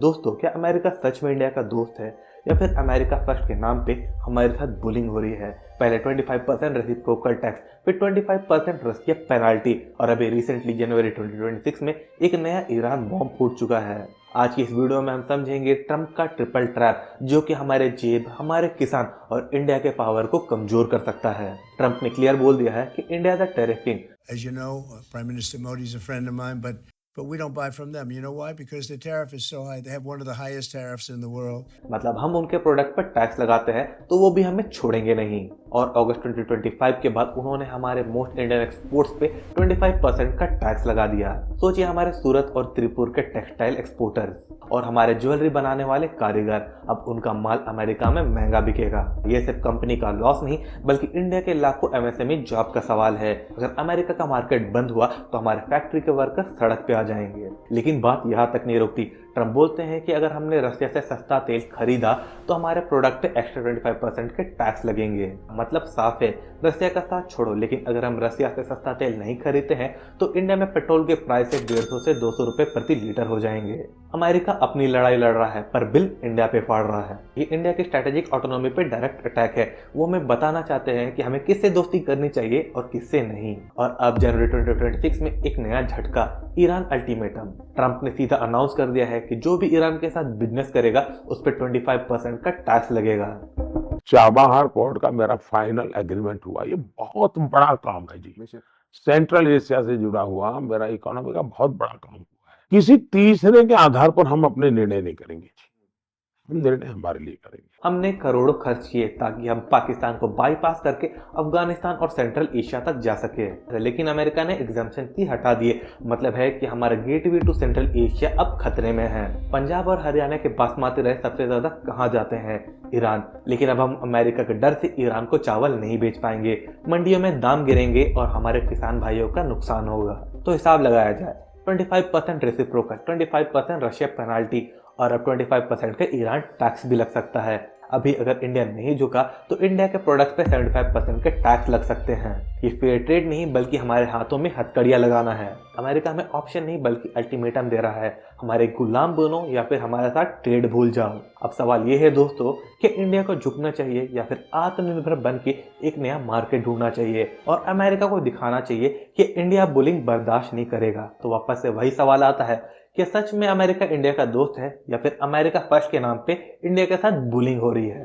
दोस्तों, क्या अमेरिका सच में इंडिया का दोस्त है या फिर अमेरिका फर्स्ट के नाम पे हमारे साथ बुलिंग हो रही है। पहले 25% रेसिप्रोकल टैक्स, फिर 25% रशिया पेनाल्टी और अभी रिसेंटली जनवरी 2026 में एक नया ईरान बॉम्ब फूट चुका है। आज की इस वीडियो में हम समझेंगे ट्रंप का ट्रिपल ट्रैप, जो कि हमारे जेब, हमारे किसान और इंडिया के पावर को कमजोर कर सकता है। ट्रंप ने क्लियर बोल दिया है कि India the tariff king. As you know, Prime Minister Modi is a friend of mine, but we don't buy from them. You know why? Because the tariff is so high. They have one of the highest tariffs in the world. मतलब हम उनके product पर tax लगाते हैं तो वो भी हमें छोड़ेंगे नहीं। और अगस्त 2025 के बाद उन्होंने हमारे मोस्ट इंडियन एक्सपोर्ट्स पे 25% का टैक्स लगा दिया। सोचिए, हमारे सूरत और त्रिपुर के टेक्सटाइल एक्सपोर्टर्स और हमारे ज्वेलरी बनाने वाले कारीगर, अब उनका माल अमेरिका में महंगा बिकेगा। ये सिर्फ कंपनी का लॉस नहीं, बल्कि इंडिया के लाखों एमएसएमई जॉब का सवाल है। अगर अमेरिका का मार्केट बंद हुआ तो हमारे फैक्ट्री के वर्कर सड़क पे आ जाएंगे। लेकिन बात यहाँ तक नहीं रुकती। ट्रंप बोलते हैं कि अगर हमने रशिया से सस्ता तेल खरीदा तो हमारे प्रोडक्ट पे एक्स्ट्रा 25% के टैक्स लगेंगे। मतलब साफ है, रशिया का साथ छोड़ो, लेकिन अगर हम रशिया से सस्ता तेल नहीं खरीदते हैं तो इंडिया में पेट्रोल के प्राइस 150 से 200 रुपए प्रति लीटर हो जाएंगे। अमेरिका अपनी लड़ाई लड़ रहा है पर बिल इंडिया पे फाड़ रहा है। ये इंडिया की स्ट्रेटेजिक ऑटोनॉमी पे डायरेक्ट अटैक है। वो हमें बताना चाहते हैं कि हमें किससे दोस्ती करनी चाहिए और किससे नहीं। और अब जनवरी 2026 में एक नया झटका, ईरान अल्टीमेटम। ट्रंप ने सीधा अनाउंस कर दिया है कि जो भी ईरान के साथ बिजनेस करेगा उस पर 25% का टैक्स लगेगा। चाबहार पोर्ट का मेरा फाइनल एग्रीमेंट हुआ। ये बहुत बड़ा काम है जी। सेंट्रल एशिया से जुड़ा हुआ मेरा इकोनॉमी का बहुत बड़ा काम हुआ है। किसी तीसरे के आधार पर हम अपने निर्णय नहीं करेंगे, हम निर्णय हमारे लिए करेंगे। हमने करोड़ों खर्च किए ताकि हम पाकिस्तान को बाईपास करके अफगानिस्तान और सेंट्रल एशिया तक जा सके, लेकिन अमेरिका ने एग्जाम्पशन की हटा दिए। मतलब है कि हमारा गेटवे टू सेंट्रल एशिया अब खतरे में है। पंजाब और हरियाणा के बासमती राइस सबसे ज्यादा कहाँ जाते हैं? ईरान। लेकिन अब हम अमेरिका के डर से ईरान को चावल नहीं बेच पाएंगे, मंडियों में दाम गिरेंगे और हमारे किसान भाइयों का नुकसान होगा। तो हिसाब लगाया जाए, 25% रेसिप्रोकल, 25% रशिया पेनाल्टी और अब 25% का ईरान टैक्स भी लग सकता है। अभी अगर इंडिया नहीं झुका तो इंडिया के प्रोडक्ट्स पे 75% के टैक्स लग सकते हैं। ये फेयर ट्रेड नहीं, बल्कि हमारे हाथों में हथकड़ियां लगाना है। अमेरिका में ऑप्शन नहीं बल्कि अल्टीमेटम दे रहा है, हमारे गुलाम बनो या फिर हमारे साथ ट्रेड भूल जाओ। अब सवाल ये है दोस्तों कि इंडिया को झुकना चाहिए या फिर आत्मनिर्भर बन के एक नया मार्केट ढूंढना चाहिए और अमेरिका को दिखाना चाहिए कि इंडिया बुलिंग बर्दाश्त नहीं करेगा। तो वापस से वही सवाल आता है कि सच में अमेरिका इंडिया का दोस्त है या फिर अमेरिका फर्स्ट के नाम पे इंडिया के साथ बुलिंग हो रही है।